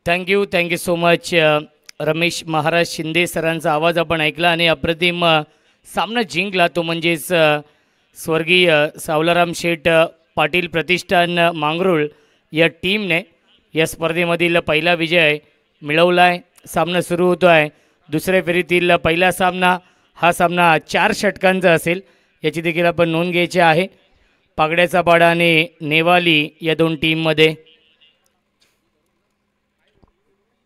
Thank you so much. Ramesh Maharaj Shinde सरांचा आवाज आपण ऐकला आणि अप्रतिम सामना जिंकला तो म्हणजेच स्वर्गीय सावलाराम शेठ पाटील प्रतिष्ठान मांगरूळ या टीमने या स्पर्धेमधील पहिला विजय मिळवला आहे. सामना सुरू होतो आहे. दुसऱ्या फेरीतील पहिला सामना हा सामना 4 षटकांचा असेल याची देखील आपण नोंद घ्यायची आहे. पागड्याचा पाडा आणि नेवाली या दोन टीममध्ये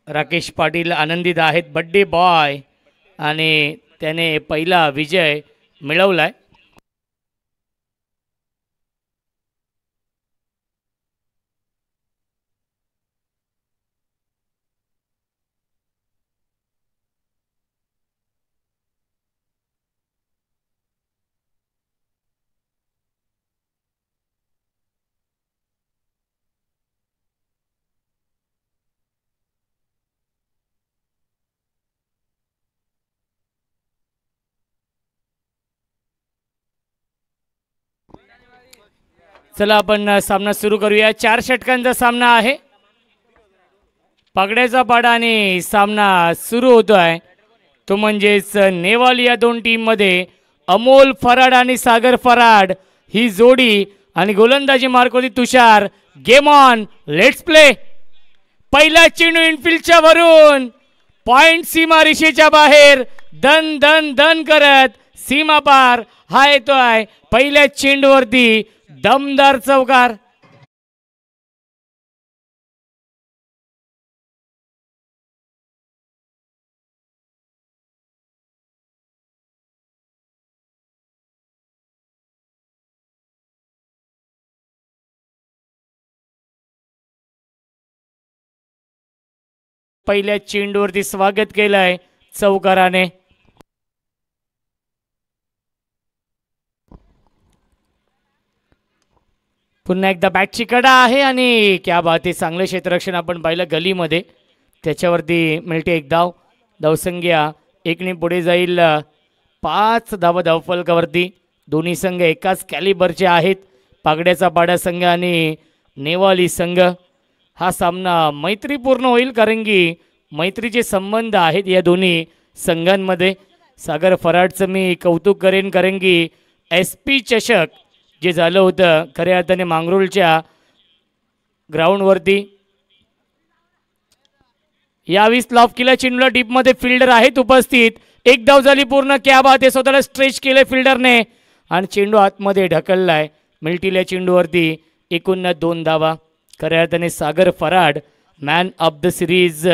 राकेश पाटील आनंदित आहेत. बड्डे बॉय आणि त्याने पहिला विजय मिळवला आहे. चला आपण सामना सुरू करूया. 4 षटकांचा सामना आहे. पागड्याचा पाडा आणि सामना सुरू होतो आहे तो म्हणजेच नेवाल या दोन टीममध्ये अमोल फराड आणि सागर फराड ही जोडी आणि गोलंदाजी mark Tushar. Game on, let's play. पहिला चेंडू इनफिल्डच्या वरून पॉइंट सीमा रेषेच्या बाहेर दन दन दन करत सीमा पार हा येतोय. पहिल्या चेंडूवरती दमदार चौकार. पहिल्या चेंडूवरती स्वागत केलंय चौकाराने. पुन्हा एकदा बॅटची कडा आहे आणि क्या बात आहे. चांगलं क्षेत्ररक्षण आपण पाहिलं गलीमध्ये. त्याच्यावरती मिळते एक धाव. धावसंख्या 1ने पुढे जाईल. 5 धावा धावफलकावरती. दोन्ही संघ एकाच कॅलिबरचे आहेत. पागड्याचा पाडा संघ आणि नेवाली संघ. हा सामना मैत्रीपूर्ण होईल कारण की मैत्रीचे संबंध आहेत या दोन्ही संघांमध्ये. सागर फराडचं मी कौतुक करेन कारण की SP चषक जे झालं होतं खऱ्या अर्थाने मांगरूळच्या ग्राउंडवरती. यावेळी लॉफ केला चेंडूला. डीपमध्ये फिल्डर आहेत उपस्थित. एक धाव झाली पूर्ण. क्या बात आहे. स्वतःला स्ट्रेच केले फिल्डरने आणि चेंडू आतमध्ये ढकललाय. मिल्टील्या चेंडूवरती एकूण 2 धावा. खऱ्या अर्थाने Sagar Farad man of the series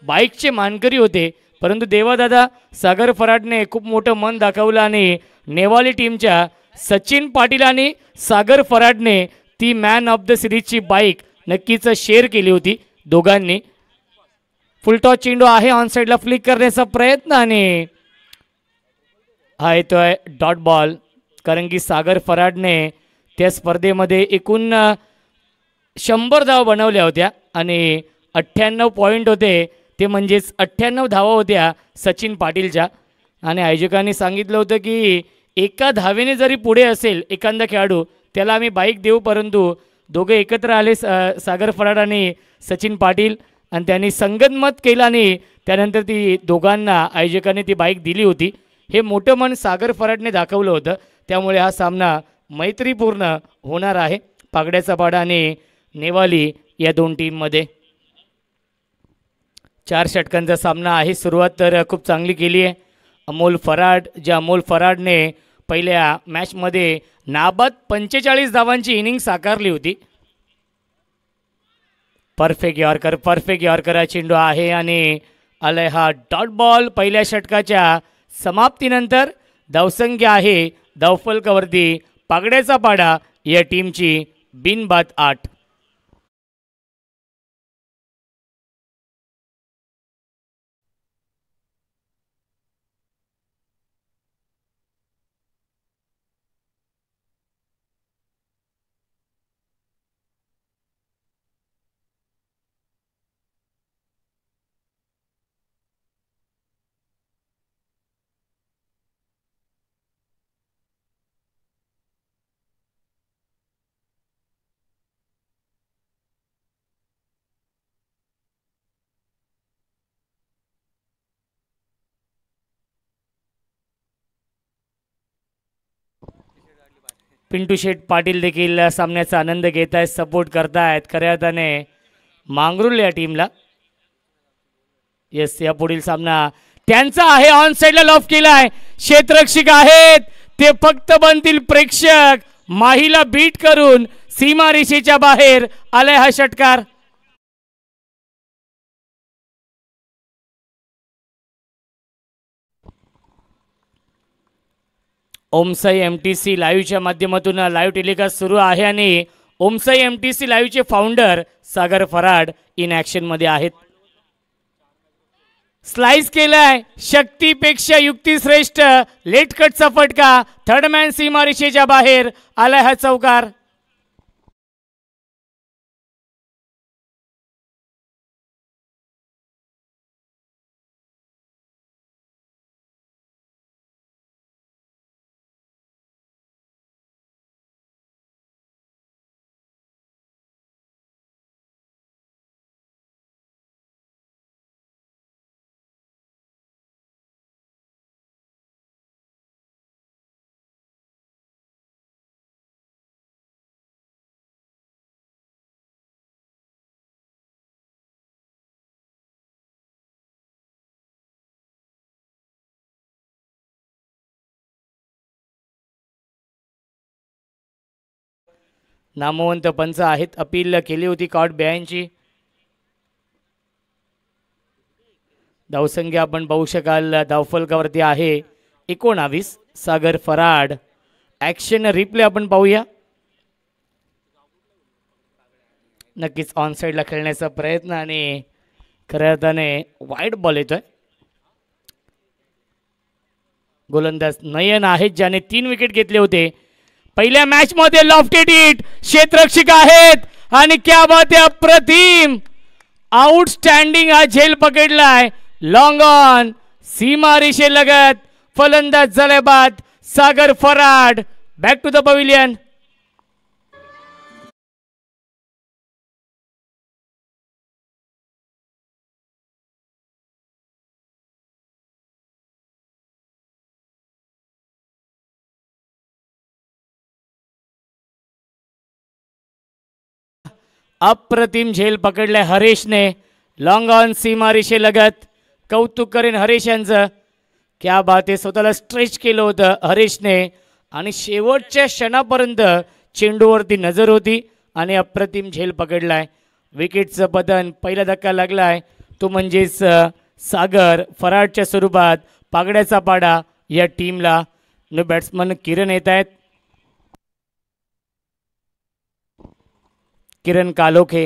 बाईकचे मानकरी होते परंतु देवादादा सागर फराडने खूप मोठं मन दाखवलं आणि नेवाली टीमच्या सचिन पाटील आणि सागर फराडने ती मॅन ऑफ द सिरीजची बाईक नक्कीच शेअर केली होती दोघांनी. फुलटॉस चेंडू आहे. ऑन साईडला फ्लिक करण्याचा प्रयत्न आणि हा येतोय डॉट बॉल कारण की सागर फराडने त्या स्पर्धेमध्ये एकूण 100 धावा बनवल्या होत्या आणि 98 पॉईंट होते. ते म्हणजेच 98 धावा होत्या सचिन पाटीलच्या. आणि आयोजकांनी सांगितलं होतं की एका धावेने जरी पुढे असेल एखादा खेळाडू त्याला आम्ही बाईक देऊ परंतु दोघे एकत्र आले सागर फराड आणि सचिन पाटील आणि त्यांनी संगनमत केलं आणि त्यानंतर ती दोघांना आयोजकांनी ती बाईक दिली होती. हे मोठं मन सागर फराडने दाखवलं होतं. त्यामुळे हा सामना मैत्रीपूर्ण होणार आहे पागड्याचा पाडा आणि नेवाली या दोन टीममध्ये. 4 षटकांचा सामना आहे. सुरुवात तर खूप चांगली केली आहे अमोल फराडने पहिल्या मॅचमध्ये नाबाद 45 धावांची इनिंग साकारली होती. परफेक्ट यॉर्कर हा चेंडू आहे आणि आलाय हा डॉट बॉल. पहिल्या षटकाच्या समाप्तीनंतर धावसंख्या आहे धावफलकावरती पागड्याचा पाडा या टीमची बिनबाद 8. पिंटू शेठ पाटील देखील सामन्याचा आनंद घेत आहेत, सपोर्ट करतायत खऱ्या अर्थाने मांगरुळ या टीमला. येस, या पुढील सामना त्यांचा आहे. ऑन साइडला लॉफ केलाय, क्षेत्ररक्षक आहेत ते फक्त बनतील प्रेक्षक. माहीला बीट करून सीमा रेषेच्या बाहेर आलाय हा षटकार. ओमसाई MTC लाईव्हच्या माध्यमातून लाईव्ह टेलिकास्ट सुरू आहे आणि ओमसाई MTC लाईव्हचे founder Sagar Farad in action मध्ये आहेत. स्लाइस केलाय, शक्तीपेक्षा युक्ती श्रेष्ठ, लेट कटचा फटका, थर्ड मॅन सीमा रेषेच्या बाहेर आलाय हा चौकार. नामवंत पंच आहेत, अपील केली होती कॉट 82. धावसंख्या आपण पाहू शकाल धावफलकावरती आहे 19. सागर फराड. ॲक्शन रिप्ले आपण पाहूया. नक्कीच ऑन साइडला खेळण्याचा प्रयत्न आणि खऱ्या अर्थाने वाईड बॉल येतोय. गोलंदाज नयन आहेत ज्याने 3 विकेट घेतले होते पहिल्या मॅच मध्ये. लॉफ्टेड हिट, क्षेत्ररक्षक आहेत आणि क्या बात आहे, अप्रतिम आउटस्टँडिंग हा झेल पकडलाय. लॉंग ऑन सीमा रेषे लगत फलंदाज झाले बाद Sagar Farad. Back to the pavilion. अप्रतिम झेल पकडले हरेशने. लॉंग ऑन सीमा रेषे लगत. कौतुक करेन हरेश यांचं. क्या बात आहे, स्वतःला स्ट्रेच केलं होतं हरेशने आणि शेवटच्या क्षणापर्यंत चेंडूवरती नजर होती आणि अप्रतिम झेल पकडलाय. विकेटचं पतन, पहिला धक्का लागलाय तो म्हणजेच सागर फराडच्या स्वरूपात. पागड्याचा पाडा या टीमला. नो बॅट्समन किरण येत आहेत. किरण कालोखे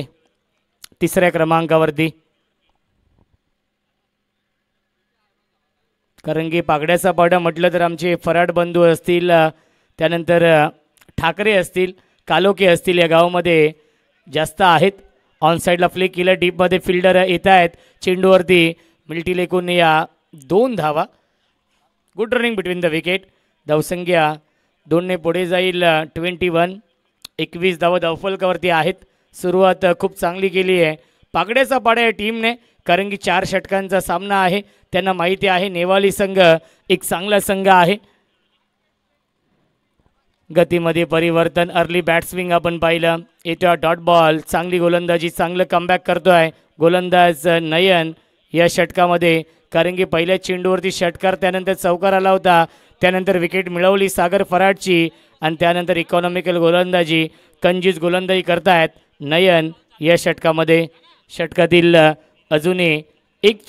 तिसऱ्या क्रमांकावरती. कारण की पागड्याचा पाडा म्हटलं तर आमचे फराड बंधू असतील, त्यानंतर ठाकरे असतील, कालोखे असतील, या गावामध्ये जास्त आहेत. ऑन साईडला फ्लिक केलं, डीपमध्ये फिल्डर येत आहेत. चेंडूवरती मिल्टी लेकून या 2 धावा. Good running between the wicket. धावसंख्या 2ने पुढे जाईल 21. 21 धावा धावफलकावरती आहेत. सुरुवात खूप चांगली केली आहे पागड्याचा पाडा या टीमने, कारण की 4 षटकांचा सामना आहे. त्यांना माहिती आहे नेवाली संघ एक चांगला संघ आहे. गतीमध्ये परिवर्तन, अर्ली बॅट्सविंग आपण पाहिलं. येतोय डॉट बॉल, चांगली गोलंदाजी, चांगलं कमबॅक करतोय गोलंदाज नयन या षटकामध्ये. कारण की पहिल्या चेंडूवरती षटकार, त्यानंतर चौकार आला होता, त्यानंतर विकेट मिळवली सागर फराडची आणि त्यानंतर इकॉनॉमिकल गोलंदाजी, कंजूस गोलंदाजी करतायत नयन या षटकामध्ये. षटकातील अजूनही एक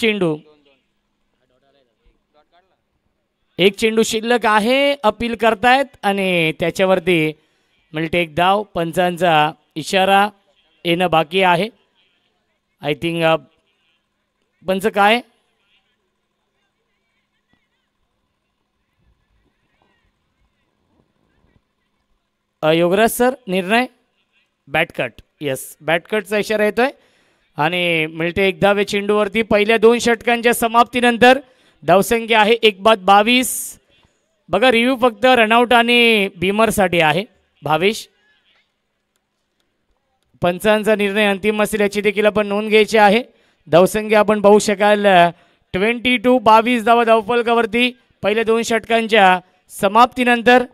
चेंडू शिल्लक आहे. अपील करतायत आणि त्याच्यावरती मिळते एक धाव. पंचांचा इशारा येणं बाकी आहे. आय थिंक पंच काय योगराज सर निर्णय बॅटकट. येस, बॅटकटचा इशारा येतोय आणि मिळते एक धाव चेंडूवरती. पहिल्या 2 षटकांच्या समाप्तीनंतर धावसंख्या आहे 1/22. बघा रिव्ह्यू फक्त रनआउट आणि बीमरसाठी आहे. भावेश, पंचांचा निर्णय अंतिम असेल याची देखील आपण नोंद घ्यायची आहे. धावसंख्या आपण पाहू शकाल 22 धावा धावफलकावरती पहिल्या 2 षटकांच्या समाप्तीनंतर.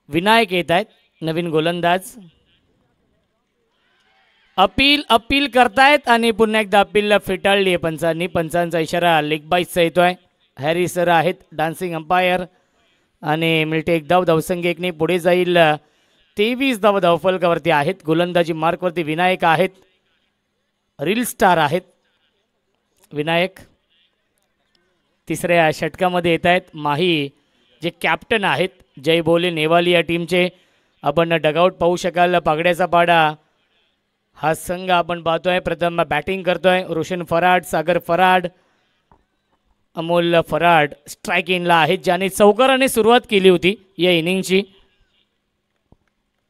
विनायक येत आहेत नवीन गोलंदाज. अपील करतायत आणि पुन्हा एकदा अपीलला फेटाळली आहे पंचांनी. पंचांचा इशारा लेग बाईसचा येतोय. हॅरी सर आहेत डान्सिंग अंपायर आणि मिळते एक धाव. धावसंख्या एकने पुढे जाईल. 23 धाव धावफलकावरती आहेत. गोलंदाजी मार्कवरती विनायक आहेत. रील स्टार आहेत विनायक. तिसऱ्या षटकामध्ये येत आहेत माही जे कॅप्टन आहेत. जय बोले नेवाली या टीमचे. आपण डगआउट पाहू शकाल. पागड्याचा पाडा हा संघ आपण पाहतोय. प्रथम बॅटिंग करतोय रोशन फराड, सागर फराड, अमोल फराड स्ट्राईक इनला आहेत, ज्याने चौकाराने सुरुवात केली होती या इनिंगची.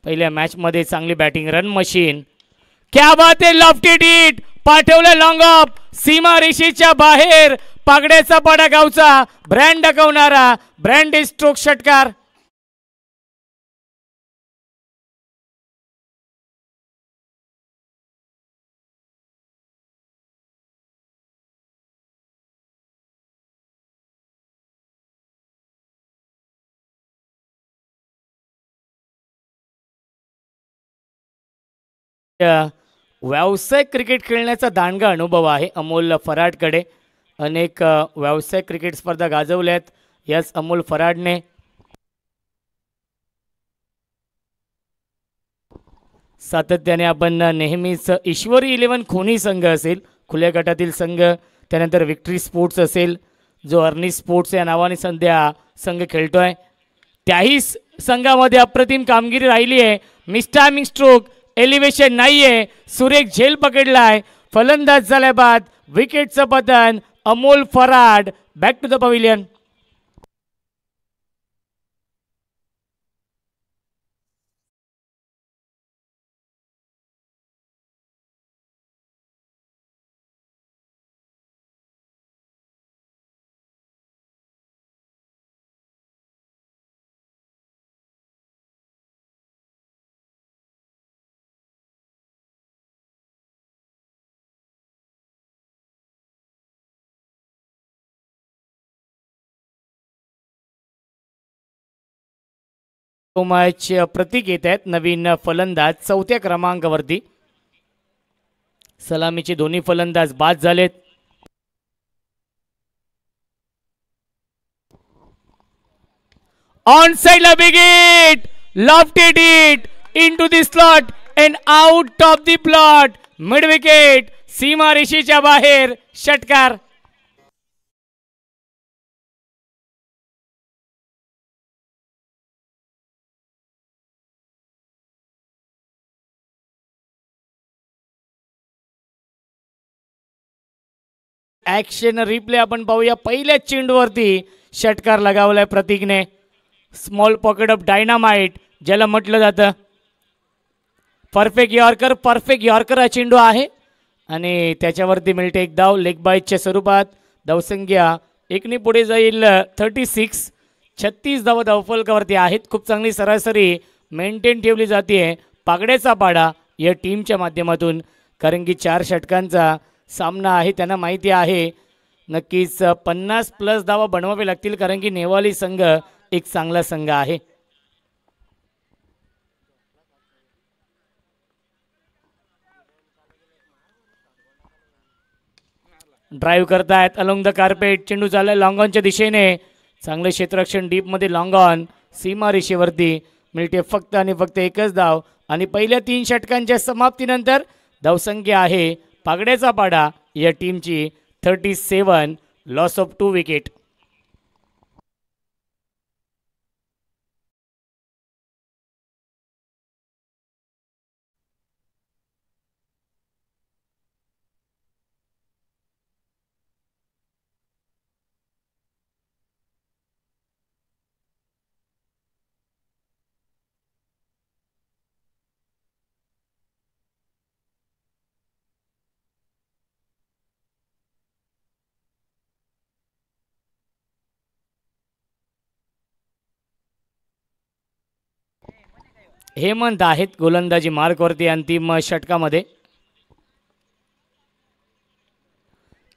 पहिल्या मॅचमध्ये चांगली बॅटिंग. Run machine. क्या बात आहे. लॉफ्टेड हिट पाठवलं लॉंग ऑफ सीमा रेषेच्या बाहेर. पागड्याचा पाडा गावचा ब्रँड दाखवणारा ब्रँड स्ट्रोक षटकार. व्यावसायिक क्रिकेट खेळण्याचा दांडगा अनुभव आहे अमोल फराडकडे. अनेक व्यावसायिक क्रिकेट स्पर्धा गाजवल्यात याच अमोल फराडने. सातत्याने आपण नेहमीच ईश्वरी 11 खोनी संघ असेल खुल्या गटातील संघ, त्यानंतर विक्ट्री स्पोर्ट्स असेल जो अर्नी स्पोर्ट्स या नावाने सध्या संघ खेळतोय, त्याही संघामध्ये अप्रतिम कामगिरी राहिली आहे. मिसटायमिंग स्ट्रोक एलिव्हेशन नाहीये. सुरेख झेल पकडलाय. फलंदाज झाल्या बाद विकेटचं पतन. Amol Farad back to the pavilion. Match Pratik येत आहेत नवीन फलंदाज 4थ्या क्रमांकावरती. सलामीचे दोन्ही फलंदाज बाद झालेत. ऑन साइडला big hit lofted hit into the slot and out of the plot. Mid wicket सीमा रेषेच्या बाहेर षटकार. ॲक्शन रिप्ले आपण पाहूया. पहिल्या चेंडूवरती षटकार लगावलाय प्रतीकने. स्मॉल पॉकेट ऑफ डायनामाइट ज्याला म्हटलं जातं. परफेक्ट यॉर्कर हा चेंडू आहे आणि त्याच्यावरती मिळते एक धाव लेग बाईटच्या स्वरूपात. धावसंख्या एकने पुढे जाईल 36. 36 धाव धावफलकावरती आहेत. खूप चांगली सरासरी मेंटेन ठेवली जाते पागड्याचा पाडा या टीमच्या माध्यमातून, कारण की 4 षटकांचा सामना आहे. त्यांना माहिती आहे नक्कीच 50+ धावा बनवावे लागतील, कारण की नेवाली संघ एक चांगला संघ आहे. ड्राईव्ह करतायत अलोंग द कार्पेट. चेंडू चाललाय लॉंग ऑनच्या दिशेने. चांगलं क्षेत्ररक्षण डीपमध्ये लॉंग ऑन. सीमा रेषेवरती मिळते फक्त आणि फक्त एकच धाव आणि पहिल्या 3 षटकांच्या समाप्तीनंतर धावसंख्या आहे पागड्याचा पाडा या टीमची 37. Loss of 2 wicket. हेमंत आहेत गोलंदाजी मार्कवरती अंतिम षटकामध्ये.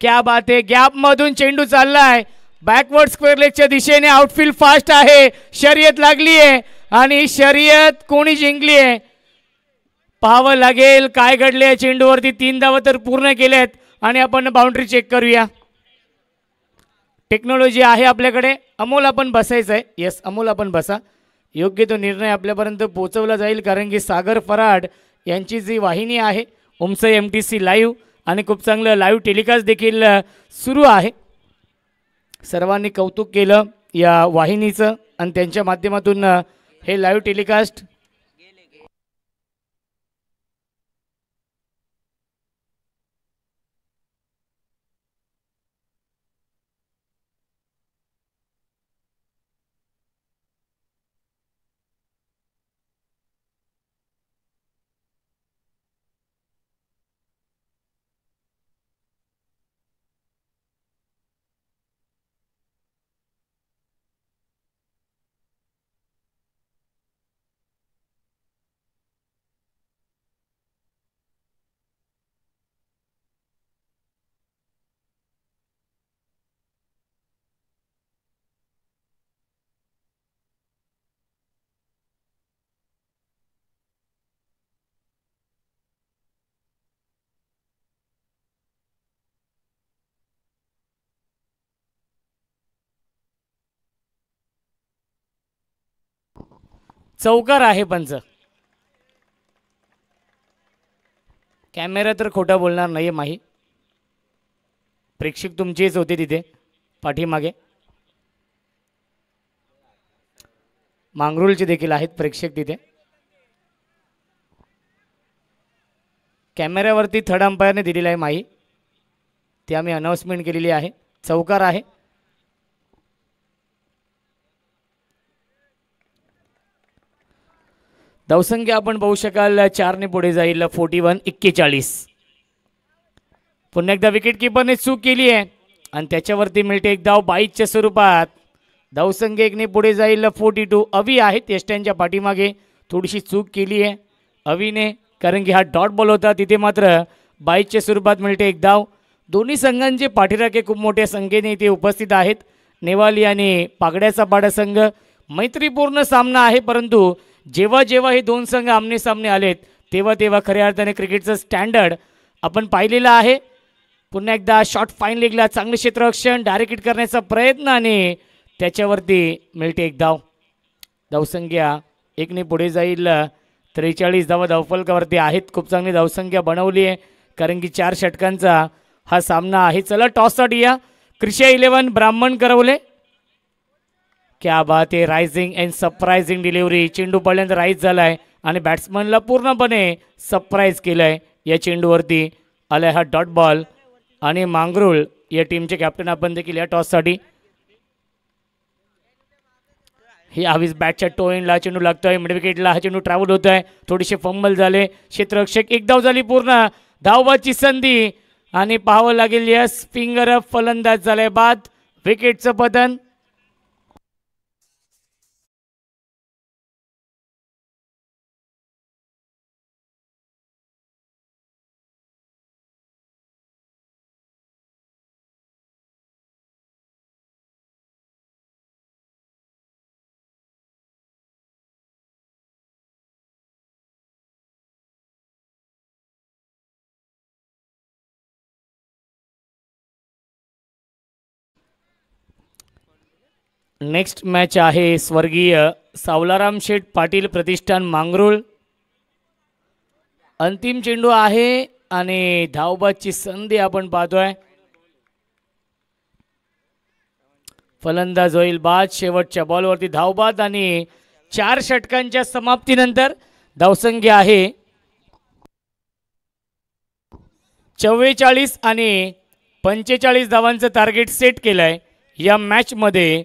क्या बात आहे. गॅप मधून चेंडू चाललाय बॅकवर्ड स्क्वेअर लेगच्या दिशेने आउटफील्ड फास्ट आहे. शर्यत लागली आहे आणि शर्यत कोणी जिंकली आहे पाहावं लागेल. काय घडले चेंडूवरती 3 धावा तर पूर्ण केल्यात आणि आपण बाउंड्री चेक करूया. टेक्नॉलॉजी आहे आपल्याकडे. अमोल आपण बसायचं आहे. येस अमोल आपण बसा. योग्य तो निर्णय आपल्यापर्यंत पोहोचवला जाईल कारण की सागर फराड यांची जी वाहिनी आहे उमसई MTC लाईव्ह आणि खूप चांगलं लाईव्ह टेलिकास्ट देखील सुरू आहे. सर्वांनी कौतुक केलं या वाहिनीचं आणि त्यांच्या माध्यमातून हे लाईव्ह टेलिकास्ट चौकार आहे. पंच कॅमेरा तर खोटा बोलणार नाही माही. प्रेक्षक तुमचेच होते तिथे पाठीमागे. मांगरुळचे देखील आहेत प्रेक्षक तिथे. कॅमेऱ्यावरती थर्ड अंपायरने दिलेला आहे माही. ती आम्ही अनाउन्समेंट केलेली आहे. चौकार आहे. धावसंख्या आपण पाहू शकाल 4 ने पुढे जाईल 41-41. पुन्हा एकदा विकेट किपरने चूक केली आहे आणि त्याच्यावरती मिळते एक धाव 22च्या स्वरूपात. धावसंख्या 1 ने पुढे जाईल 42. अवी आहे टेस्टांच्या पाठीमागे. थोडीशी चूक केली आहे अवीने कारण की हा डॉट बॉल होता. तिथे मात्र 22च्या स्वरूपात मिळते एक धाव. दोन्ही संघांचे पाठीराखे खूप मोठ्या संख्येने इथे उपस्थित आहेत. नेवाली आणि पागड्याचा पाडा संघ. मैत्रीपूर्ण सामना आहे परंतु जेव्हा जेव्हा हे दोन संघ आमने सामने आलेत तेव्हा तेव्हा खऱ्या अर्थाने क्रिकेटचं स्टँडर्ड आपण पाहिलेलं आहे. पुन्हा एकदा शॉर्ट फाईन लेगला चांगले क्षेत्ररक्षण डायरेक्ट हिट करण्याचा प्रयत्न आणि त्याच्यावरती मिळते एक धाव. धावसंख्या 1 ने पुढे जाईल 43 धावा धावफलकावरती आहेत. खूप चांगली धावसंख्या बनवली आहे कारण की 4 षटकांचा हा सामना आहे. चला टॉससाठी या. क्रिशा 11 ब्राह्मण करवले. क्या बात आहे. Rising and surprising delivery. चेंडू पडल्यानंतर राईज झालाय आणि बॅट्समनला पूर्णपणे सरप्राईज केलंय. या चेंडूवरती आलाय हा डॉट बॉल आणि मांगरुळ या टीमचे कॅप्टन आपण देखील या टॉससाठी. ही आवीस बॅटच्या टोईनला चेंडू लागतोय. मिड विकेटला हा चेंडू ट्रॅव्हल होत आहे. थोडेसे फंबल झाले. क्षेत्ररक्षक एक धाव झाली पूर्ण. धावबाची संधी आणि पाहावं लागेल यस फिंगर अप फलंदाज झालाय बाद. विकेटचं पतन. नेक्स्ट मॅच आहे स्वर्गीय सावलाराम शेठ पाटील प्रतिष्ठान मांगरुळ. अंतिम चेंडू आहे आणि धावबाची संधी आपण पाहतोय. फलंदाज होईल बाद. शेवटच्या बॉलवरती धावबाद आणि 4 षटकांच्या समाप्तीनंतर धावसंख्या आहे 44 आणि 45 धावांचं टार्गेट सेट केलंय. या मॅचमध्ये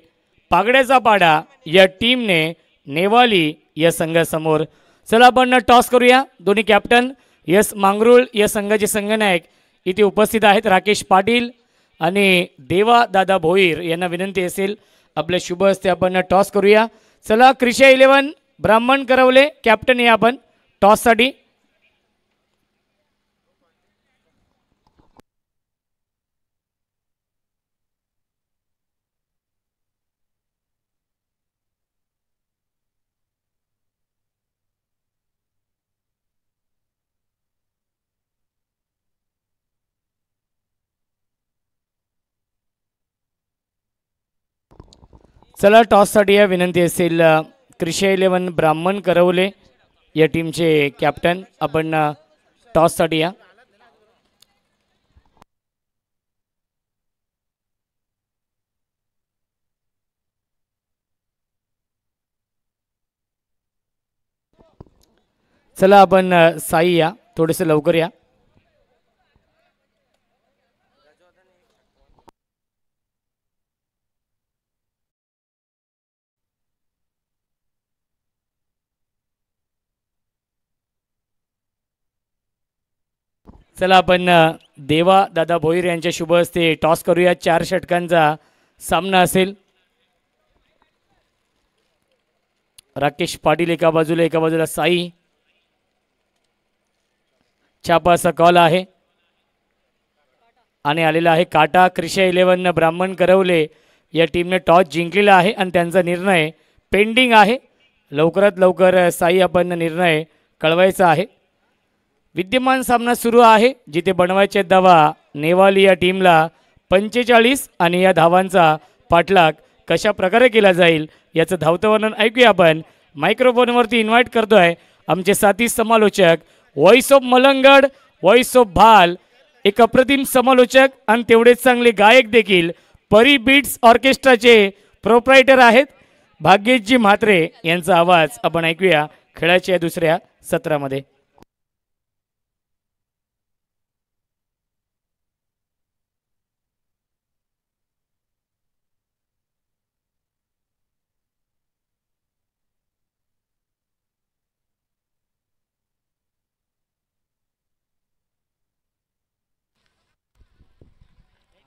पागड्याचा पाडा या टीमने नेवाली या संघासमोर. चला आपण टॉस करूया. दोन्ही कॅप्टन यस मांगरुळ या संघाचे संघनायक इथे उपस्थित आहेत. राकेश पाटील आणि देवा दादा भोईर यांना विनंती असेल आपल्या शुभ हस्ते आपण टॉस करूया. चला क्रिशा 11 ब्राह्मण करवले कॅप्टन या आपण टॉससाठी. चला टॉससाठी या विनंती असेल कृषी 11 ब्राह्मण करवले या टीमचे कॅप्टन आपण टॉससाठी या. चला आपण साई या थोडेसे लवकर या. चला आपण देवा दादा भोईर यांच्या शुभ हस्ते टॉस करूया. 4 षटकांचा सामना असेल. राकेश पाटील एका बाजूला साई. छापा असा कॉल आहे आणि आलेला आहे काटा. कृषी 11 ब्राह्मण करवले या टीमने टॉस जिंकलेला आहे आणि त्यांचा निर्णय पेंडिंग आहे. लवकरात लवकर साई आपण निर्णय कळवायचा आहे. विद्यमान सामना सुरू आहे जिथे बनवायचे धावा नेवाली या टीमला 45 आणि या धावांचा पाठलाग कशा प्रकारे केला जाईल याचं धावतं वर्णन ऐकूया आपण. मायक्रोफोनवरती इन्व्हाइट करतोय आमचे साथी समालोचक voice of Malangad, voice of भाल, एक अप्रतिम समालोचक आणि तेवढेच चांगले गायक देखील परी बीट्स ऑर्केस्ट्राचे प्रोप्रायटर आहेत भाग्येशजी म्हात्रे यांचा आवाज आपण ऐकूया खेळाच्या दुसऱ्या सत्रामध्ये.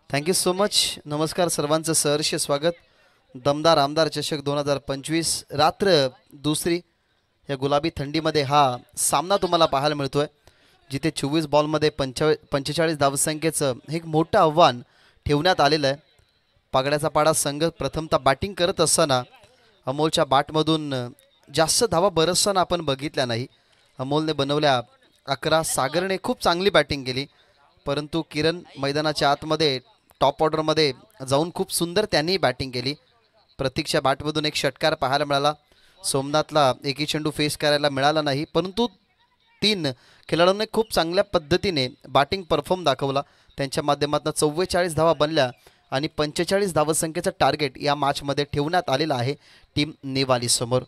Thank you so much. नमस्कार सर्वांचं सहर्ष स्वागत. दमदार आमदार चषक 2025 रात्र दुसरी या गुलाबी थंडीमध्ये हा सामना तुम्हाला पाहायला मिळतोय जिथे 24 बॉलमध्ये 45 धावसंख्येचं एक मोठं आव्हान ठेवण्यात आलेलं आहे. पागड्याचा पाडा संघ प्रथमतः बॅटिंग करत असताना अमोलच्या बॅटमधून जास्त धावा बरसताना आपण बघितल्या नाही. अमोलने बनवल्या 11, सागरने खूप चांगली बॅटिंग केली परंतु किरण मैदानाच्या आतमध्ये टॉप ऑर्डरमध्ये जाऊन खूप सुंदर त्यांनी बॅटिंग केली. प्रतीकच्या बॅटमधून एक षटकार पाहायला मिळाला. सोमनाथला एकही चेंडू फेस करायला मिळाला नाही परंतु 3 खेळाडूंनी खूप चांगल्या पद्धतीने बॅटिंग परफॉर्म दाखवला. त्यांच्या माध्यमातून 44 धावा बनल्या आणि 45 धावसंख्येचं टार्गेट या मॅचमध्ये ठेवण्यात आलेलं आहे टीम नेवाली समोर.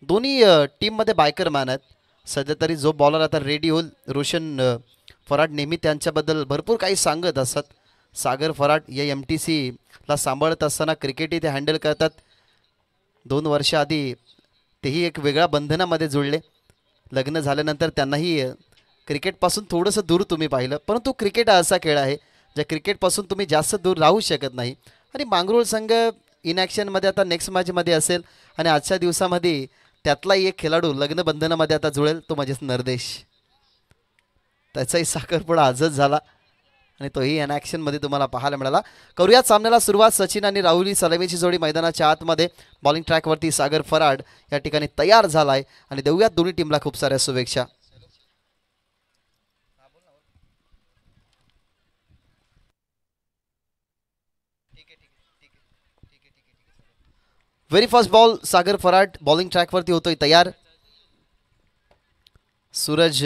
दोन्ही टीममध्ये बायकर मॅन आहेत. सध्या तरी जो बॉलर आता रेडी होईल रोशन फराड नेहमी त्यांच्याबद्दल भरपूर काही सांगत असतात. सागर फराड या MTCला सांभाळत असताना क्रिकेटही ते हँडल करतात. 2 वर्ष आधी तेही एक वेगळ्या बंधनामध्ये जुळले. लग्न झाल्यानंतर त्यांनाही क्रिकेटपासून थोडंसं दूर तुम्ही पाहिलं परंतु क्रिकेट हा असा खेळ आहे ज्या क्रिकेटपासून तुम्ही जास्त दूर राहू शकत नाही. आणि मांगरूळ संघ इन ॲक्शनमध्ये आता नेक्स्ट मॅचमध्ये असेल आणि आजच्या दिवसामध्ये त्यातलाही एक खेळाडू लग्न बंधनामध्ये आता जुळेल तो म्हणजेच नरदेश. त्याचाही साखरपुडा आजच झाला आणि तोही इन ॲक्शनमध्ये तुम्हाला पाहायला मिळाला. करूयात सामन्याला सुरुवात. सचिन आणि राहुली सलामीची जोडी मैदानाच्या आतमध्ये बॉलिंग ट्रॅकवरती सागर फराड या ठिकाणी तयार झाला आहे आणि देऊयात दोन्ही टीमला खूप साऱ्या शुभेच्छा. व्हेरी फर्स्ट बॉल सागर फराड बॉलिंग ट्रॅकवरती होतोय तयार. सूरज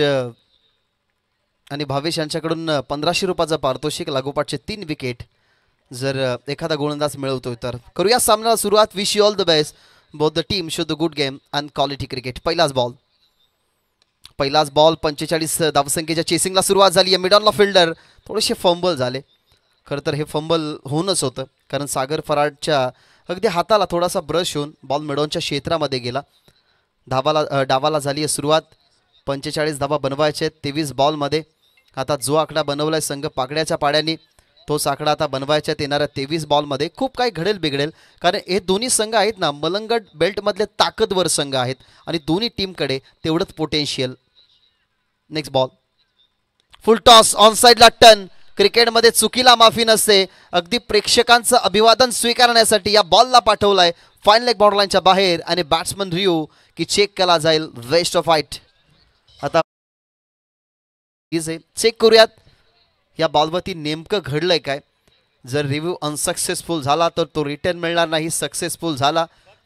आणि भावेश यांच्याकडून 1500 रुपयाचा पारितोषिक, लागोपाठचे 3 विकेट जर एखादा गोलंदाज मिळवतोय तर. करूया सामन्याला सुरुवात. Wish you all the best. Both the team show the good game and quality cricket. पहिलाच बॉल 45 धावसंख्येच्या चेसिंगला सुरुवात झाली. मिड ऑनला फिल्डर थोडेसे फंबल झाले. खरं तर हे फंबल होऊनच होतं कारण सागर फराडच्या अगदी हाताला थोडासा ब्रश होऊन बॉल मिडॉनच्या क्षेत्रामध्ये गेला. डावाला झाली आहे सुरुवात. 45 धावा बनवायचे 23 बॉलमध्ये. आता जो आकडा बनवला आहे संघ पाकड्याच्या पाड्याने तोच आकडा आता बनवायच्यात येणाऱ्या 23 बॉलमध्ये. खूप काही घडेल बिघडेल कारण हे दोन्ही संघ आहेत ना मलंगड बेल्टमधले ताकदवर संघ आहेत आणि दोन्ही टीमकडे तेवढंच potential. Next ball full toss on साईडला टर्न. क्रिकेटमध्ये चुकीला माफी नसते. अगदी प्रेक्षकांचं अभिवादन स्वीकारण्यासाठी या बॉलला पाठवलाय फाईन लेग बॉर्डरलाईनच्या बाहेर आणि बॅट्समन रिव्ह्यू की चेक केला जाईल वेस्ट ऑफ हाईट. आता चेक करूयात या बॉलवरती नेमकं घडलंय काय. जर रिव्ह्यू अनसक्सेसफुल झाला तर तो रिटर्न मिळणार नाही, सक्सेसफुल झाला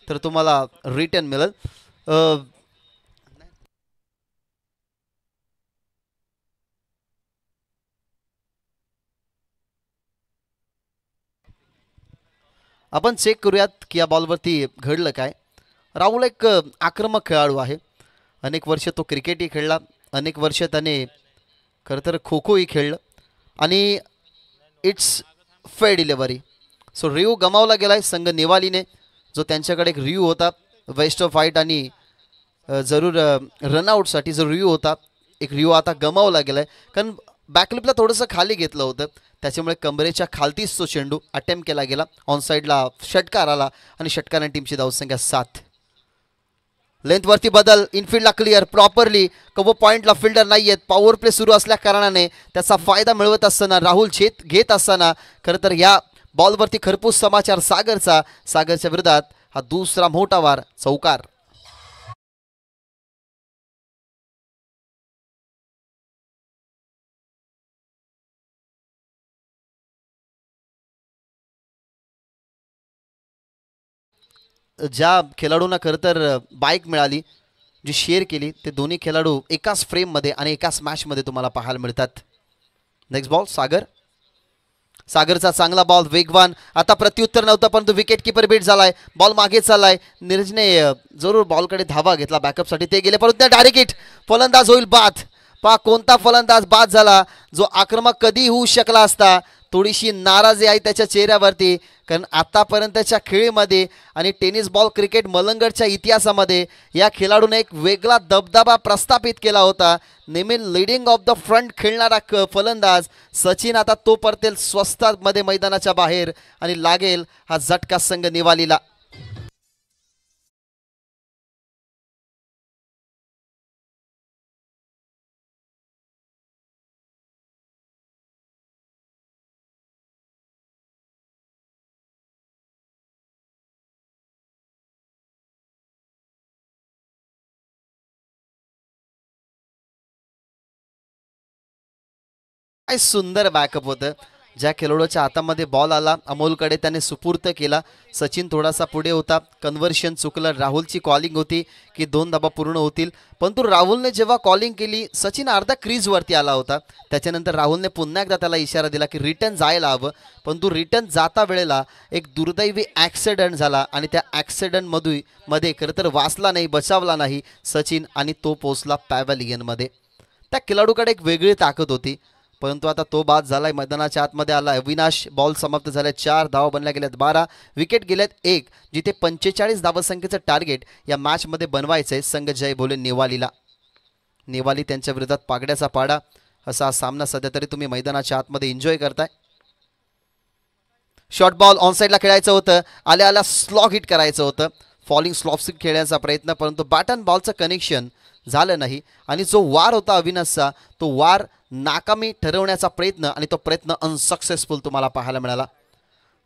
तर तुम्हाला रिटर्न मिळेल. आपण चेक करूयात की या बॉलवरती घडलं काय. राहुल एक आक्रमक खेळाडू आहे. अनेक वर्ष तो क्रिकेटही खेळला, अनेक वर्ष त्याने खरं तर खो खोही खेळलं आणि it's fair delivery. So review गमावला गेला आहे संघ नेवालीने, जो त्यांच्याकडे एक रिव्ह्यू होता वेस्ट ऑफ फाईट आणि जरूर रनआउटसाठी जो रिव्ह्यू होता, एक रिव्ह्यू आता गमावला गेला आहे. कारण बॅकलिपला थोडंसं खाली घेतलं होतं, त्याच्यामुळे कमरेच्या खालतीच तो चेंडू अटेम्प्ट केला गेला. ऑनसाईडला षटकार आला आणि षटकाराने टीमची धावसंख्या 7. लेंथवरती बदल, इनफिल्डला क्लिअर प्रॉपरली. कव्हर पॉईंटला फिल्डर नाही आहेत. पॉवर प्ले सुरू असल्या कारणाने त्याचा फायदा मिळवत असताना राहुल घेत असताना खरं तर या बॉलवरती खरपूस समाचार सागरच्या विरोधात हा दुसरा मोठा वार, चौकार. ज्या खेळाडूंना खरं तर बाईक मिळाली, जी शेअर केली, ते दोन्ही खेळाडू एकाच फ्रेममध्ये आणि एकाच मॅचमध्ये तुम्हाला पाहायला मिळतात. नेक्स्ट बॉल सागरचा चांगला बॉल, वेगवान. आता प्रत्युत्तर नव्हतं परंतु विकेट किपर बीट झालाय. बॉल मागे चाललाय. नीरजने जरूर बॉलकडे धावा घेतला बॅकअपसाठी, ते गेले परंतु डायरेक्ट हिट. फलंदाज होईल बाद. पहा कोणता फलंदाज बाद झाला, जो आक्रमक कधी होऊ शकला असता. थोडीशी नाराजी आहे त्याच्या चेहऱ्यावरती, कारण आतापर्यंतच्या खेळीमध्ये आणि टेनिस बॉल क्रिकेट मलंगडच्या इतिहासामध्ये या खेळाडूने एक वेगळा दबदबा प्रस्थापित केला होता. नेहमी लीडिंग ऑफ द फ्रंट खेळणारा फलंदाज सचिन आता तो परतेल स्वस्तामध्ये मैदानाच्या बाहेर आणि लागेल हा झटका संघ निवालीला. काय सुंदर बॅकअप होतं. ज्या खेळाडूच्या हातामध्ये बॉल आला, अमोलकडे त्याने सुपूर्त केला. सचिन थोडासा पुढे होता, कन्व्हर्शन चुकलं. राहुलची कॉलिंग होती की 2 धावा पूर्ण होतील, परंतु राहुलने जेव्हा कॉलिंग केली, सचिन अर्धा क्रीजवरती आला होता. त्याच्यानंतर राहुलने पुन्हा एकदा त्याला इशारा दिला की रिटर्न जायला हवं, परंतु रिटर्न जाता वेळेला एक दुर्दैवी ॲक्सिडेंट झाला आणि त्या ॲक्सिडेंटमध्ये खरं तर वाचला नाही, बचावला नाही सचिन आणि तो पोचला पॅव्हलियनमध्ये. त्या खेळाडूकडे एक वेगळी ताकद होती, परंतु आता तो बाद झालाय. मैदानाच्या आतमध्ये आलाय अविनाश. बॉल समाप्त झाले. 4 धावा बनल्या गेल्यात 12, विकेट गेल्यात 1. जिथे 45 धावसंख्येचं टार्गेट या मॅचमध्ये बनवायचं आहे संघ जय बोले नेवालीला. नेवाली त्यांच्या विरोधात पागड्याचा पाडा असा सामना सध्या तरी तुम्ही मैदानाच्या आतमध्ये एन्जॉय करताय. शॉर्ट बॉल ऑनसाईडला खेळायचं होतं, आल्या स्लॉग हिट करायचं होतं. फॉलिंग स्लॉपसिक खेळण्याचा प्रयत्न, परंतु बॅट अँड बॉलचं कनेक्शन झालं नाही आणि जो वार होता अविनाशचा, तो वार नाकामी ठरवण्याचा प्रयत्न आणि तो प्रयत्न अनसक्सेसफुल तुम्हाला पाहायला मिळाला.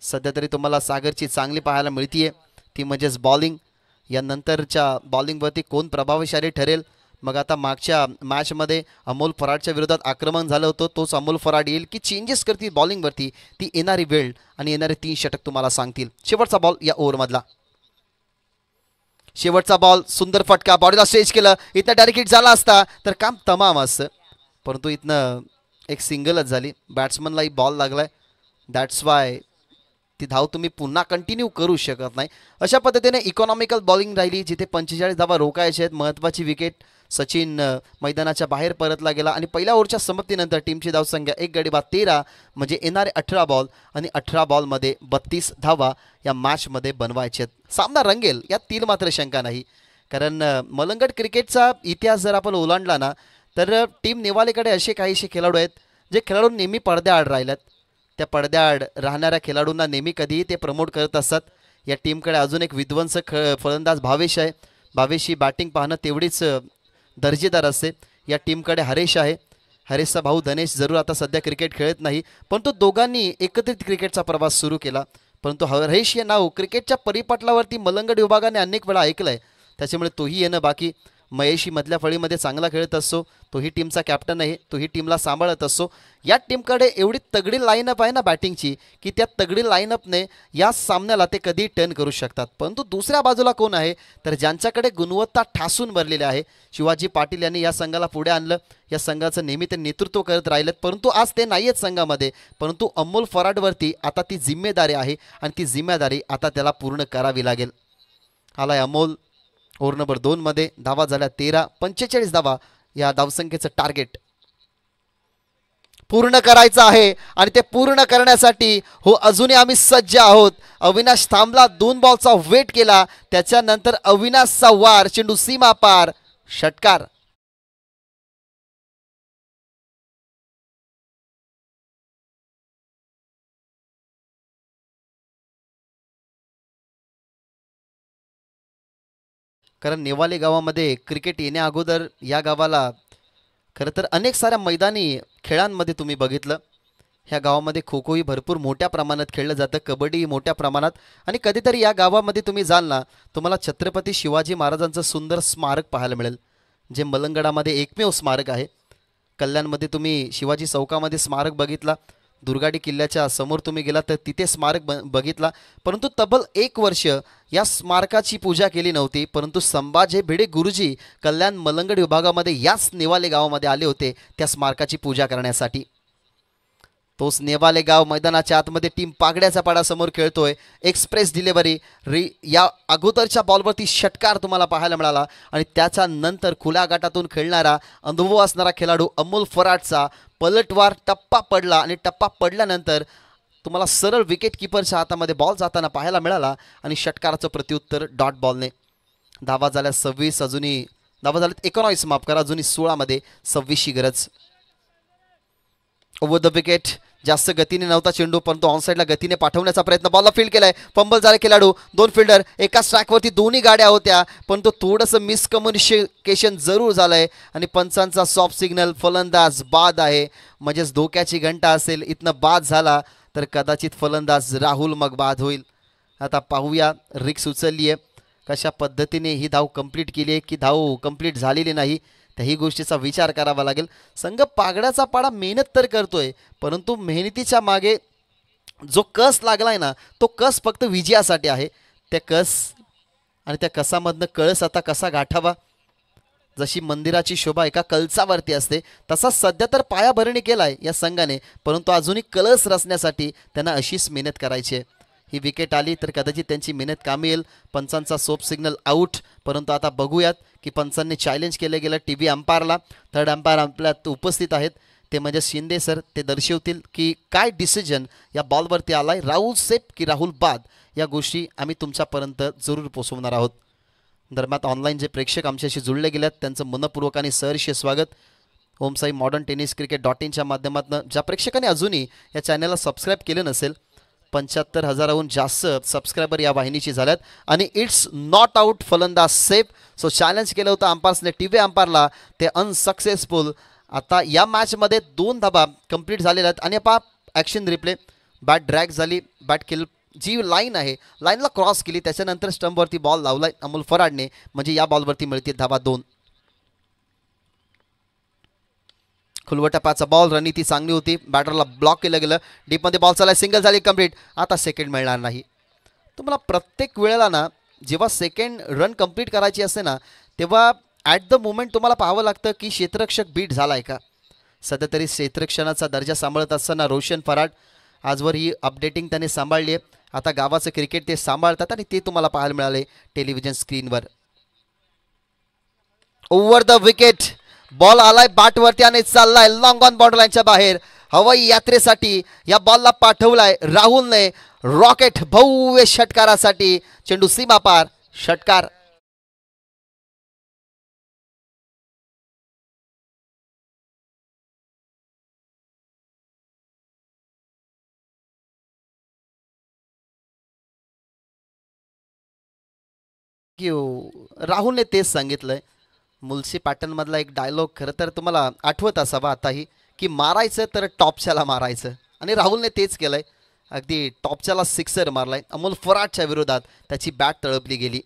सध्या तरी तुम्हाला सागरची चांगली पाहायला मिळतीये, ती म्हणजेच बॉलिंग. यानंतरच्या बॉलिंगवरती कोण प्रभावशाली ठरेल. मग आता मागच्या मॅचमध्ये अमोल फराडच्या विरोधात आक्रमण झालं होतं, तोच अमोल फराड येईल की चेंजेस करतील बॉलिंगवरती, ती येणारी वेळ आणि येणारे 3 षटक तुम्हाला सांगतील. शेवटचा बॉल या ओव्हरमधला, शेवटचा बॉल, सुंदर फटका, बॉडीला स्ट्रेच केलं. इथं डायरेक्ट हिट झाला असता तर काम तमाम असतं, परंतु इथनं एक सिंगलच झाली. बॅट्समनलाही बॉल लागलाय, दॅट्स वाय ती धाव तुम्ही पुन्हा कंटिन्यू करू शकत नाही. अशा पद्धतीने इकॉनॉमिकल बॉलिंग राहिली, जिथे 45 धावा रोखायचे आहेत. महत्त्वाची विकेट. सचिन मैदानाच्या बाहेर परतला गेला आणि पहिल्या ओव्हरच्या समाप्तीनंतर टीमची धावसंख्या 1 गडी बाद 13, म्हणजे येणारे 18 बॉल आणि 18 बॉलमध्ये 32 धावा या मॅचमध्ये बनवायचे आहेत. सामना रंगेल यात तील मात्र शंका नाही, कारण मलंगड क्रिकेटचा इतिहास जर आपण ओलांडला ना, तर टीम नेवालेकडे असे काहीसे खेळाडू आहेत जे खेळाडू नेहमी पडद्याआड राहिल्यात. त्या पडद्याआड राहणाऱ्या खेळाडूंना नेहमी कधीही ते प्रमोट करत असतात. या टीमकडे अजून एक विध्वंसक फलंदाज भावेश आहे. भावेशची बॅटिंग पाहणं तेवढीच दर्जेदार असते. या टीमकडे हरेश आहे. हरेशचा भाऊ धनेश जरूर आता सध्या क्रिकेट खेळत नाही, परंतु दोघांनी एकत्रित क्रिकेटचा प्रवास सुरू केला. परंतु हरेश हे नाव क्रिकेटच्या परिपटलावरती मलंगड विभागाने अनेक वेळा ऐकलं आहे, त्याच्यामुळे तोही येणं बाकी. महेशी मधल्या फळीमध्ये चांगला खेळत असतो, तोही टीमचा कॅप्टन आहे, तोही टीमला सांभाळत असतो. या टीमकडे एवढी तगडी लाईनअप आहे ना बॅटिंगची, की त्या तगडी लाईनअपने या सामन्याला ते कधी टर्न करू शकतात. परंतु दुसऱ्या बाजूला कोण आहे तर ज्यांच्याकडे गुणवत्ता ठासून भरलेल्या आहे. शिवाजी पाटील यांनी या संघाला पुढे आणलं, या संघाचं नेहमी ते नेतृत्व करत राहिलेत. परंतु आज ते नाही आहेत संघामध्ये, परंतु अमोल फराडवरती आता ती जिम्मेदारी आहे आणि ती जिम्मेदारी आता त्याला पूर्ण करावी लागेल. आलाय अमोल ओव्हर नंबर 2 मध्ये. धावा झाल्या 13, 45 धावा या धावसंख्येचं टार्गेट पूर्ण करायचं आहे आणि ते पूर्ण करण्यासाठी हो अजूनही आम्ही सज्ज आहोत. अविनाश थांबला, 2 बॉलचा वेट केला, त्याच्यानंतर अविनाशचा वार, चेंडू सीमा पार, षटकार. कारण नेवाले गावामध्ये क्रिकेट येण्या अगोदर या गावाला खरं तर अनेक साऱ्या मैदानी खेळांमध्ये तुम्ही बघितलं, ह्या गावामध्ये खो खोही भरपूर मोठ्या प्रमाणात खेळलं जातं, कबड्डी मोठ्या प्रमाणात. आणि कधीतरी या गावामध्ये तुम्ही जाल ना, तुम्हाला छत्रपती शिवाजी महाराजांचं सुंदर स्मारक पाहायला मिळेल, जे मलंगडामध्ये एकमेव स्मारक आहे. कल्याणमध्ये तुम्ही शिवाजी चौकामध्ये स्मारक बघितला, दुर्गाडी किल्ल्याच्या समोर तुम्ही गेला तर तिथे स्मारक बघितला. परंतु तब्बल 1 वर्ष या स्मारकाची पूजा केली नव्हती. परंतु संभाजी भिडे गुरुजी कल्याण मलंगड विभागामध्ये याच नेवाले गावामध्ये आले होते त्या स्मारकाची पूजा करण्यासाठी. तोच नेवाले गाव मैदानाच्या आतमध्ये टीम पागड्याच्या पाडासमोर खेळतोय. एक्सप्रेस डिलिव्हरी या अगोदरच्या बॉलवरती षटकार तुम्हाला पाहायला मिळाला आणि त्याच्यानंतर खुल्या गटातून खेळणारा अनुभव असणारा खेळाडू अमोल फराडचा पलटवार टप्पा पडला आणि टप्पा पडल्यानंतर तुम्हाला सरळ विकेट किपरच्या हातामध्ये बॉल जाताना पाहायला मिळाला आणि षटकाराचं प्रत्युत्तर डॉट बॉलने. धावा झाल्या 26, अजूनही धावा झाल्यात 19, माफ करा, अजूनही 16 मध्ये 26ची गरज. ओव्हर द विकेट, जास्त गतीने नव्हता चेंडू, परंतु ऑनसाईडला गतीने पाठवण्याचा प्रयत्न, बॉलला फील्ड केलाय, फंबल झाले खेळाडू, 2 फिल्डर एकाच ट्रॅकवरती, दोन्ही गाड्या होत्या, परंतु थोडंसं मिसकम्युनिकेशन जरूर झालंय आणि पंचांचा सॉफ्ट सिग्नल, फलंदाज बाद आहे. म्हणजेच धोक्याची घंटा असेल, इथनं बाद झाला तर कदाचित फलंदाज राहुल मग बाद होईल. आता पाहूया रिक्स उचलली आहे, कशा पद्धतीने ही धाव कंप्लीट केली आहे की धाव कंप्लीट झालेली नाही, त्याही गोष्टीचा विचार करावा लागेल. संघ पागड्याचा पाडा मेहनत तर करतोय, परंतु मेहनतीच्या मागे जो कस लागलाय ना, तो कस फक्त विजयासाठी आहे. त्या कस आणि त्या कसामधनं कळस आता कसा गाठावा, जशी मंदिराची शोभा एका कळसावरती असते, तसा सध्या तर पायाभरणी केलाय या संघाने, परंतु अजूनही कळस रचण्यासाठी त्यांना अशीच मेहनत करायची आहे. ही विकेट आली तर कदाचित त्यांची मेहनत कामी येईल. पंचांचा सोप सिग्नल आऊट, परंतु आता बघूयात की पंचांनी चॅलेंज केलं गेलं टी व्ही अंपायरला. थर्ड अंपायर आपल्यात उपस्थित आहेत, ते म्हणजे शिंदे सर. ते दर्शवतील की काय डिसिजन या बॉलवरती आलाय, राहुल सेफ की राहुल बाद, या गोष्टी आम्ही तुमच्यापर्यंत जरूर पोहोचवणार आहोत. दरम्यान ऑनलाईन जे प्रेक्षक आमच्याशी जुळले गेलेत त्यांचं मनपूर्वक आणि सहर्ष स्वागत. Om Sai modern tennis cricket .in च्या माध्यमातून ज्या प्रेक्षकांनी अजूनही या चॅनलला सबस्क्राईब केलं नसेल, 75,000हून जास्त सबस्क्रायबर या वाहिनीची झाल्यात आणि इट्स नॉट आउट, फलंदाज सेफ. सो चॅलेंज केलं होतं अंपायर्सने टी व्ही अंपायरला, ते अनसक्सेसफुल. आता या मॅचमध्ये 2 धाबा कंप्लीट झालेल्या आहेत आणि आपण ॲक्शन रिप्ले, बॅट ड्रॅग झाली, बॅट किल जी लाईन आहे लाईनला क्रॉस केली, त्याच्यानंतर स्टंपवरती बॉल लावलाय अमोल फराडने, म्हणजे या बॉलवरती मिळतील धाबा 2. खुलवटप्पाचा बॉल, रणनीती चांगली होती, बॅटरला ब्लॉक केलं गेलं, डीपमध्ये बॉल चालला, सिंगल झाली कंप्लीट. आता सेकंड मिळणार नाही. तुम्हाला प्रत्येक वेळेला ना जेव्हा सेकंड रन कंप्लीट करायची असते ना, तेव्हा ॲट द मोमेंट तुम्हाला पाहावं लागतं की क्षेत्ररक्षक बीट झाला आहे का. सध्या तरी क्षेत्ररक्षणाचा दर्जा सांभाळत असताना रोशन फराड आजवर ही अपडेटिंग त्याने सांभाळली आहे. आता गावाचं क्रिकेट ते सांभाळतात आणि ते तुम्हाला पाहायला मिळाले टेलिव्हिजन स्क्रीनवर. ओव्हर द विकेट, बॉल आलाय बॅटवरती आणि चाललाय लॉंग ऑन बॉर्डर लाईनच्या बाहेर. हवाई यात्रेसाठी या बॉलला पाठवलाय राहुलने, रॉकेट भव्य षटकारासाठी, चेंडू सीमा पार, षटकार. राहुलने तेच सांगितलंय. मुलसी पॅटर्नमधला एक डायलॉग खरं तर तुम्हाला आठवत असावा आताही, की मारायचं तर टॉपच्याला मारायचं, आणि राहुलने तेच केलंय. अगदी टॉपच्याला सिक्सर मारलाय. अमोल फराडच्या विरोधात त्याची बॅट तळपली गेली.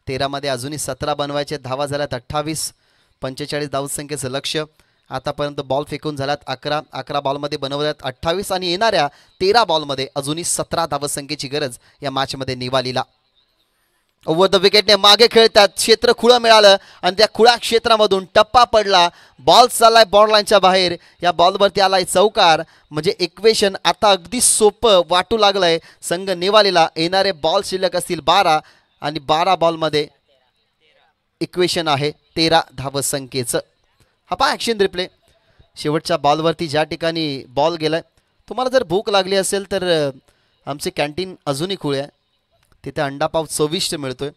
13मध्ये अजूनही 17 बनवायचे, धावा झाल्यात 28, 45 धावसंख्येचं लक्ष्य. आतापर्यंत बॉल फेकून झाल्यात 11 बॉलमध्ये बनवल्यात 28 आणि येणाऱ्या 13 बॉलमध्ये अजूनही 17 धावसंख्येची गरज या मॅचमध्ये निवालीला. ओव्हर द विकेटने मागे खेळतात, क्षेत्र खुळं मिळालं आणि त्या खुळ्या क्षेत्रामधून टप्पा पडला, बॉल चाललाय बॉर्डर लाईनच्या बाहेर. या बॉलवरती आलाय चौकार. म्हणजे इक्वेशन आता अगदी सोपं वाटू लागलंय संघ निवालीला. येणारे बॉल शिल्लक असतील 12 आणि 12 बॉलमध्ये इक्वेशन आहे 13 धावसंख्येचं. हा पहा ॲक्शन रिप्ले. शेवटच्या बॉलवरती ज्या ठिकाणी बॉल गेलाय, तुम्हाला जर भूक लागली असेल तर आमचे कॅन्टीन अजूनही खुळे आहे. तिथे अंडापाव चविष्ट मिळतोय.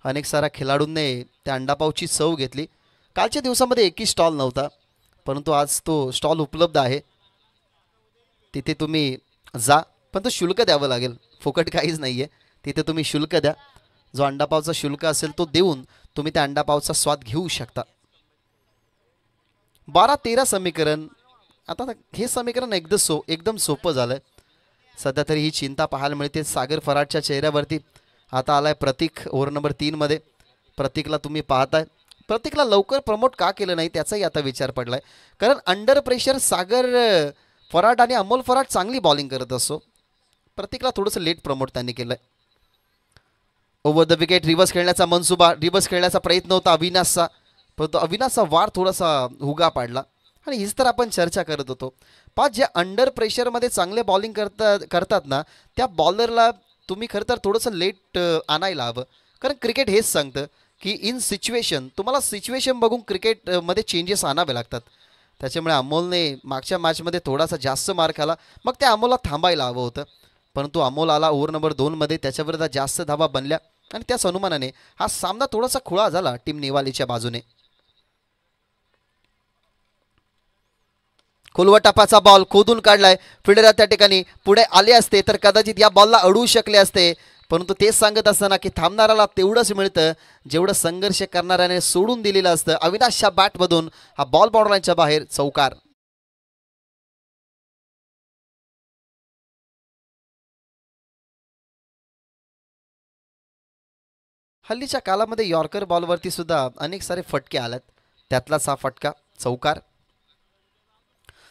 अनेक साऱ्या खेळाडूंनी त्या अंडापावची चव घेतली. कालच्या दिवसामध्ये एकही स्टॉल नव्हता, परंतु आज तो स्टॉल उपलब्ध आहे. तिथे तुम्ही जा, पण तो शुल्क द्यावं लागेल, फुकट काहीच नाही आहे. तिथे तुम्ही शुल्क द्या. जो अंडापावचा शुल्क असेल तो देऊन तुम्ही त्या अंडापावचा स्वाद घेऊ शकता. 12-13 समीकरण. आता हे समीकरण एकदम सोपं झालं आहे. सध्या तरी ही चिंता पाहायला मिळते सागर फराडच्या चेहऱ्यावरती. आता आलाय प्रतीक ओव्हर नंबर 3मध्ये. प्रतीकला तुम्ही पाहताय, प्रतीकला लवकर प्रमोट का केलं नाही त्याचाही आता विचार पडलाय. कारण अंडर प्रेशर सागर फराड आणि अमोल फराड चांगली बॉलिंग करत असो, प्रतीकला थोडंसं लेट प्रमोट त्यांनी केलंय. ओव्हर द विकेट रिव्हर्स खेळण्याचा मनसुबा, रिव्हर्स खेळण्याचा प्रयत्न होता अविनाशचा, परंतु अविनाशचा वार थोडासा हुगा पाडला. आणि हीच तर आपण चर्चा करत होतो. पाच जे अंडर प्रेशरमध्ये चांगले बॉलिंग करतात ना, त्या बॉलरला तुम्ही खरं तर थोडंसं लेट आणायला हवं. कारण क्रिकेट हेच सांगतं की इन सिच्युएशन तुम्हाला सिच्युएशन बघून क्रिकेटमध्ये चेंजेस आणावे लागतात. त्याच्यामुळे अमोलने मागच्या मॅचमध्ये थोडासा जास्त मार खाला, मग त्या अमोलला थांबायला हवं होतं. परंतु अमोल आला ओव्हर नंबर 2मध्ये, त्याच्याविरुद्ध जास्त धावा बनल्या आणि त्याच अनुमानाने हा सामना थोडासा खुळा झाला टीम नेवालीच्या बाजूने. खोलवा टपाचा बॉल खोदून काढलाय. फिल्डर त्या ठिकाणी पुढे आले असते तर कदाचित या बॉलला अडवू शकले असते, परंतु तेच सांगत असताना की थांबणाऱ्याला तेवढंच मिळतं जेवढं संघर्ष करणाऱ्याने सोडून दिलेलं असतं. अविनाशच्या बॅटमधून हा बॉल बाउंड्रीच्या बाहेर, चौकार. हल्लीच्या कालामध्ये यॉर्कर बॉलवरती सुद्धा अनेक सारे फटके आलेत, त्यातलाच हा फटका, चौकार.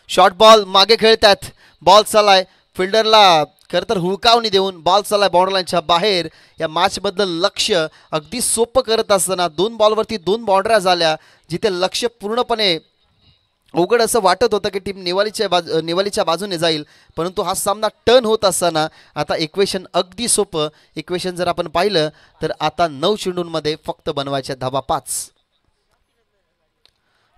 शॉर्ट बॉल मागे खेळतात, बॉल चालाय फिल्डरला खरं तर हुळकावणी देऊन बॉल चालाय बाउंड्री लाईनच्या बाहेर. या मॅचमधलं लक्ष अगदी सोपं करत असताना 2 बॉलवरती 2 बाउंड्र्या झाल्या, जिथे लक्ष पूर्णपणे अवघड असं वाटत होतं की टीम नेवालीच्या बाजूने जाईल, परंतु हा सामना टर्न होत असताना आता इक्वेशन अगदी सोपं. इक्वेशन जर आपण पाहिलं तर आता 9 चेंडूंमध्ये फक्त बनवायच्या धावा 5.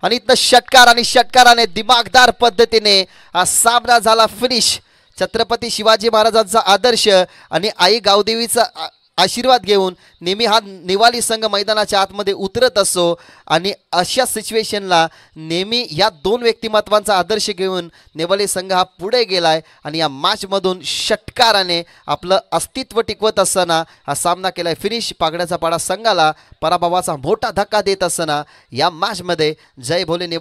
आणि इथं षटकार आणि षटकाराने दिमागदार पद्धतीने हा सामना झाला फिनिश. छत्रपती शिवाजी महाराजांचा आदर्श आणि आई गावदेवीचा आशीर्वाद घेऊन नेहमी हा नेवाली संघ मैदानाच्या आतमध्ये उतरत असो आणि अशा सिच्युएशनला नेहमी या 2 व्यक्तिमत्वांचा आदर्श घेऊन नेवाली संघ हा पुढे गेलाय आणि या मॅचमधून षटकाराने आपलं अस्तित्व टिकवत असताना हा सामना केलाय फिनिश. पागड्याचा पाडा संघाला पराभवाचा मोठा धक्का देत असताना या मॅचमध्ये जय भोले नेवाली.